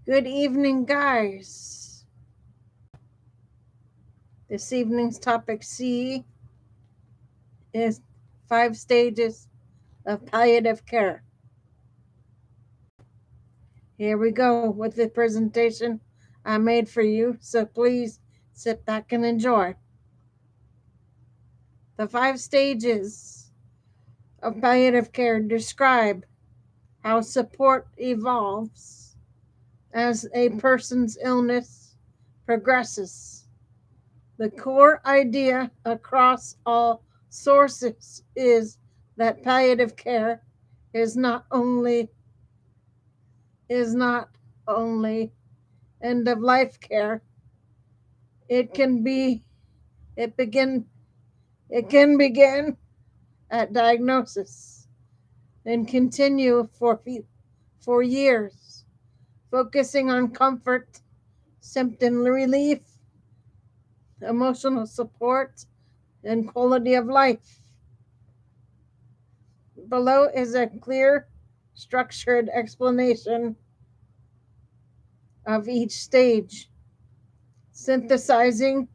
Good evening, guys. This evening's topic C is 5 stages of palliative care. Here we go with the presentation I made for you, so please sit back and enjoy. The 5 stages of palliative care describe how support evolves as a person's illness progresses. The core idea across all sources is that palliative care is not only end of life care. It can be it begin it can begin at diagnosis and continue for years, focusing on comfort, symptom relief, emotional support, and quality of life. Below is a clear, structured explanation of each stage, synthesizing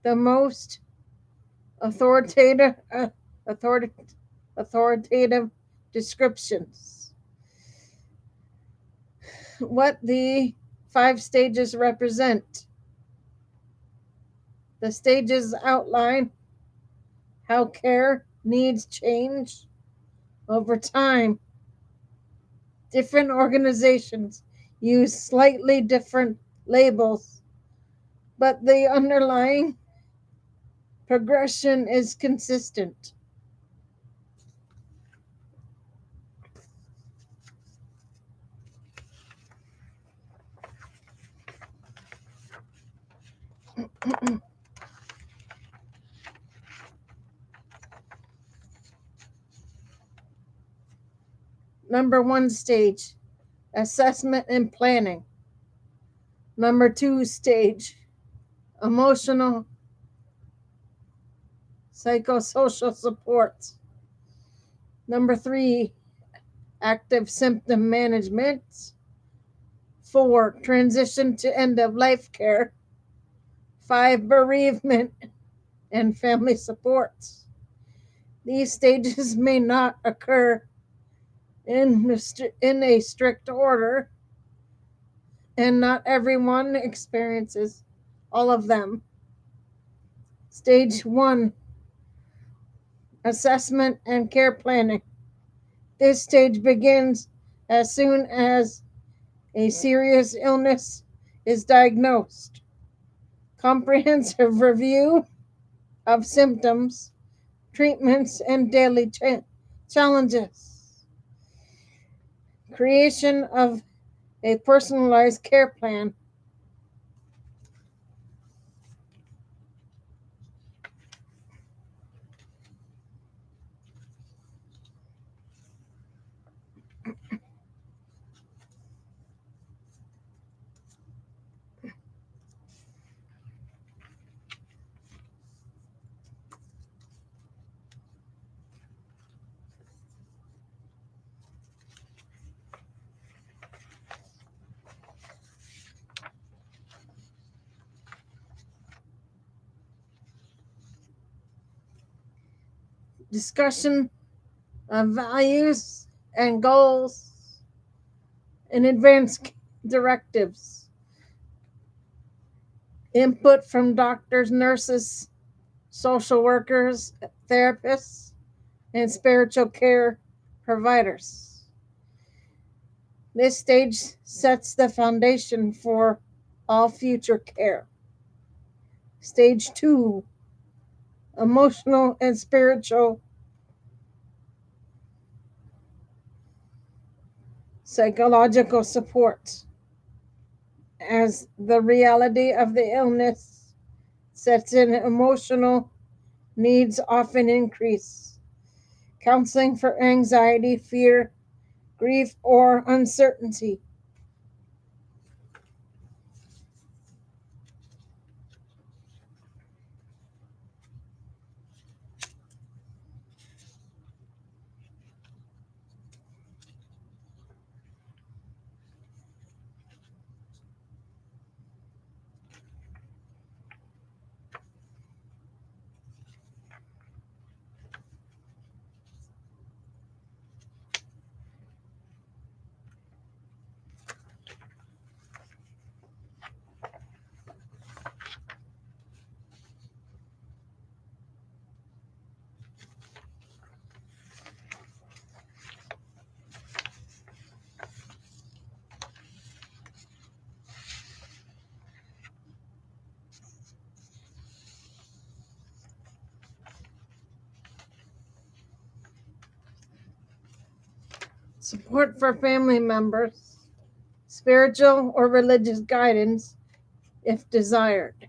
the most authoritative, authoritative descriptions. What the 5 stages represent. The stages outline how care needs change over time. Different organizations use slightly different labels, but the underlying progression is consistent. Number 1 stage, assessment and planning. Number 2 stage, emotional psychosocial support. Number 3, active symptom management. 4, transition to end of life care. 5, bereavement and family support. These stages may not occur in a strict order, and not everyone experiences all of them. Stage 1, assessment and care planning. This stage begins as soon as a serious illness is diagnosed. Comprehensive review of symptoms, treatments, and daily challenges. Creation of a personalized care plan. Discussion of values and goals and advanced directives. Input from doctors, nurses, social workers, therapists, and spiritual care providers. This stage sets the foundation for all future care. Stage 2, emotional and spiritual psychological support. As the reality of the illness sets in, emotional needs often increase. Counseling for anxiety, fear, grief, or uncertainty. support for family members, spiritual or religious guidance if desired.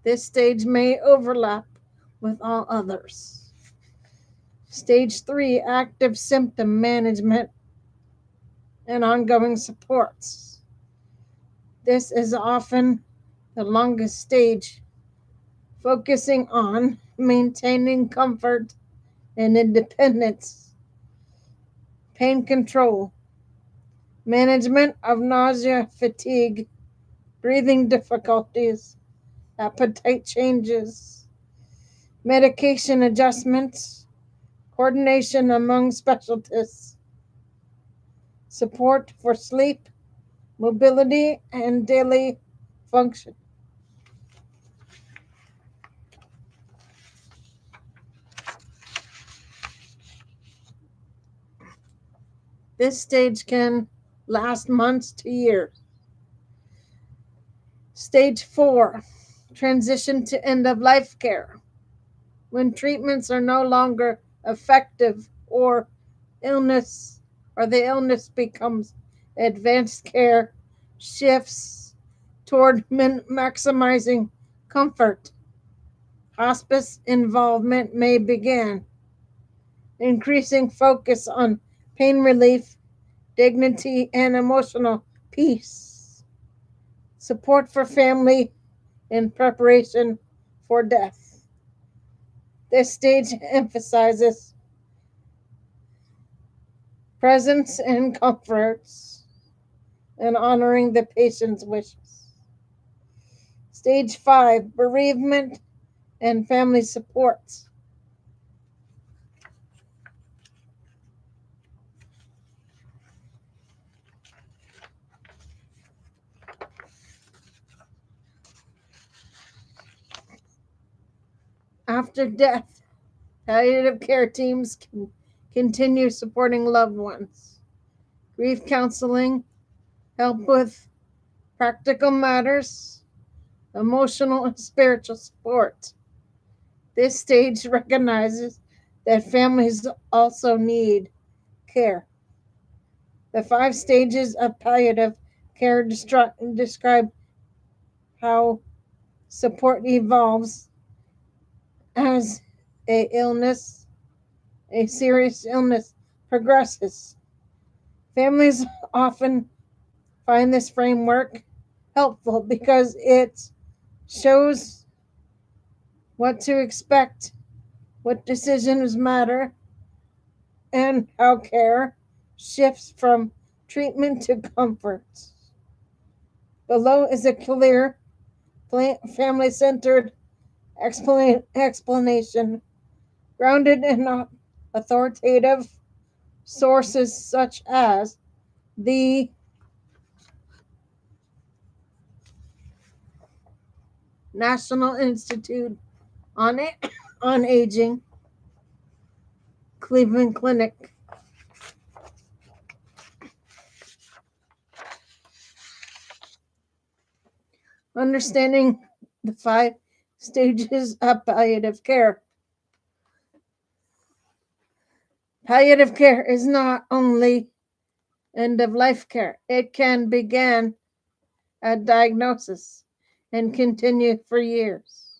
This stage may overlap with all others. Stage 3, active symptom management and ongoing supports. This is often the longest stage, focusing on maintaining comfort and independence, pain control, management of nausea, fatigue, breathing difficulties, appetite changes, medication adjustments, coordination among specialists, support for sleep, mobility, and daily function. This stage can last months to years. Stage 4, transition to end of life care. When treatments are no longer effective or illness or the illness becomes advanced care shifts toward maximizing comfort. Hospice involvement may begin, increasing focus on pain relief, dignity, and emotional peace. Support for family in preparation for death. This stage emphasizes presence and comforts and honoring the patient's wishes. Stage 5, bereavement and family supports. After death, palliative care teams can continue supporting loved ones. Grief counseling, help with practical matters, emotional and spiritual support. This stage recognizes that families also need care. The 5 stages of palliative care describe how support evolves as a serious illness progresses. Families often find this framework helpful because it shows what to expect, what decisions matter, and how care shifts from treatment to comfort. Below is a clear, family centered explanation grounded in authoritative sources such as the National Institute on, on Aging, Cleveland Clinic. Understanding the 5 stages of palliative care. Palliative care is not only end of life care, it can begin at diagnosis and continue for years.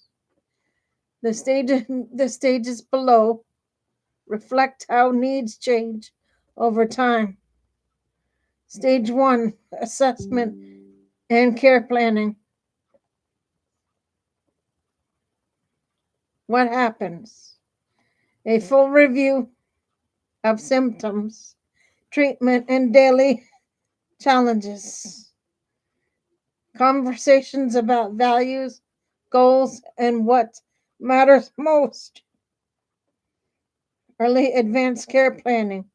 The stages below reflect how needs change over time. Stage 1, assessment and care planning. What happens? A full review of symptoms, treatment, and daily challenges. Conversations about values, goals, and what matters most. Early advanced care planning,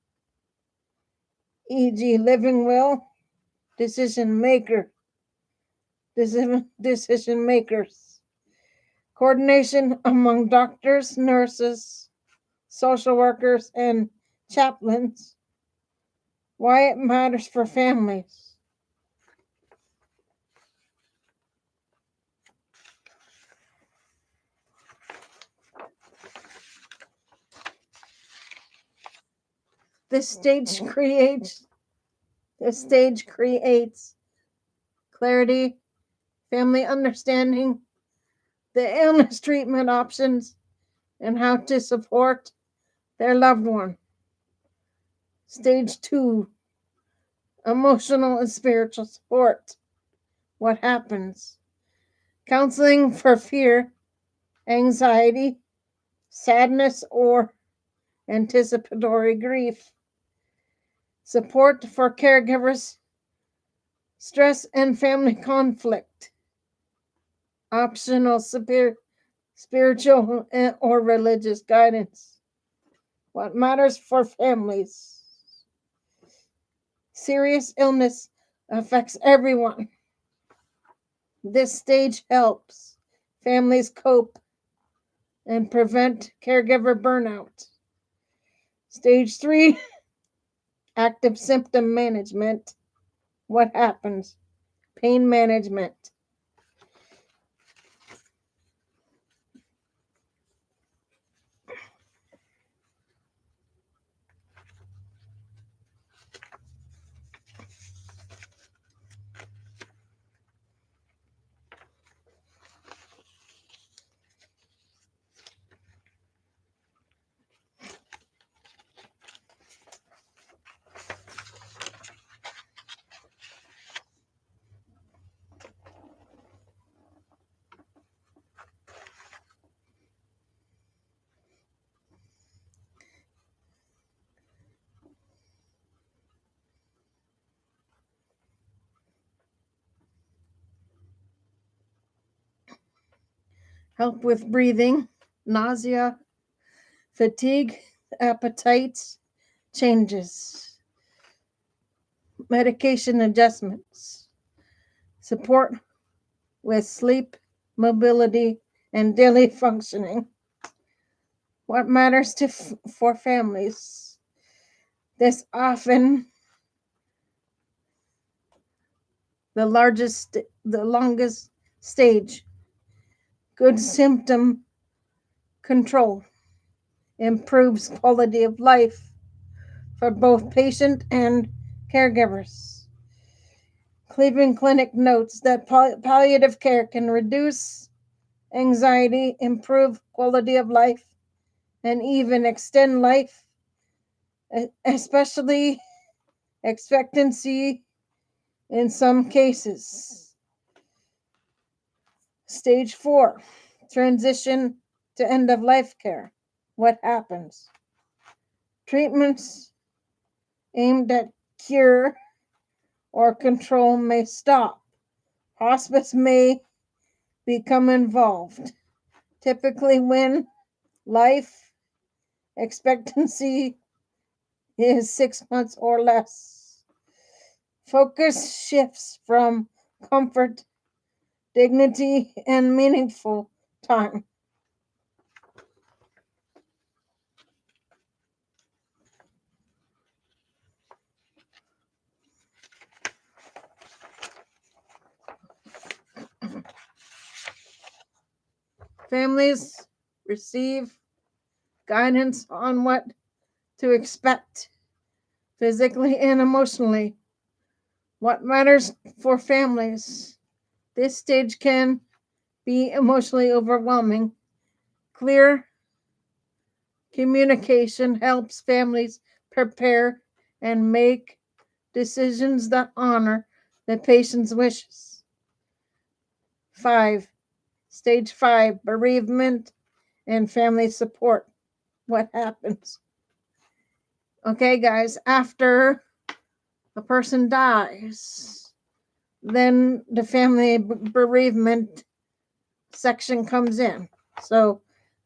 e.g., living will, decision makers. Coordination among doctors, nurses, social workers, and chaplains. Why it matters for families. This stage creates clarity, family understanding, the illness treatment options, and how to support their loved one. Stage 2, emotional and spiritual support. What happens? Counseling for fear, anxiety, sadness, or anticipatory grief. Support for caregivers, stress and family conflict. Optional spiritual or religious guidance. What matters for families? Serious illness affects everyone. This stage helps families cope and prevent caregiver burnout. Stage 3, active symptom management. What happens? Pain management. Help with breathing, nausea, fatigue, appetite changes, medication adjustments, support with sleep, mobility, and daily functioning. What matters for families? This often the longest stage. Good symptom control improves quality of life for both patient and caregivers. Cleveland Clinic notes that palliative care can reduce anxiety, improve quality of life, and even extend life, especially expectancy in some cases. Stage 4, transition to end of life care. What happens? Treatments aimed at cure or control may stop. Hospice may become involved, typically when life expectancy is 6 months or less. Focus shifts from comfort, dignity, and meaningful time. Families receive guidance on what to expect physically and emotionally. What matters for families? This stage can be emotionally overwhelming. Clear communication helps families prepare and make decisions that honor the patient's wishes. 5. Stage 5, bereavement and family support. What happens? Okay, guys, after a person dies, then the family bereavement section comes in. So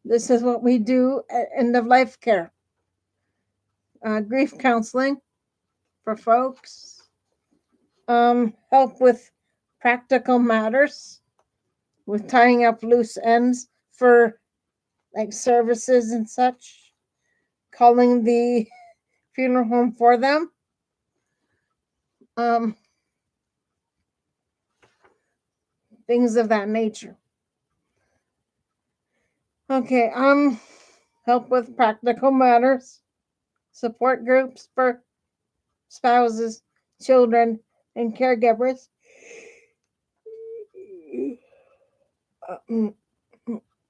this is what we do at end of life care. Grief counseling for folks. Help with practical matters, with tying up loose ends for like services and such. Calling the funeral home for them. Things of that nature. Okay, help with practical matters, support groups for spouses, children, and caregivers.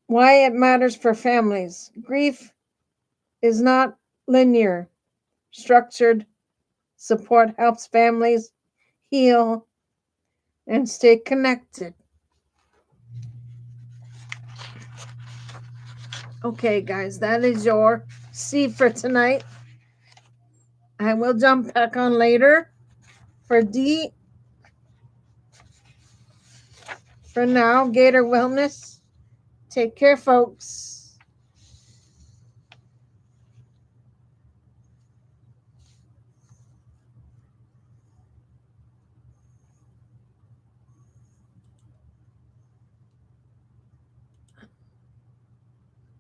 Why it matters for families. Grief is not linear. Structured support helps families heal and stay connected. Okay, guys, that is your C for tonight. I will jump back on later for D. For now, Gator Wellness. Take care, folks.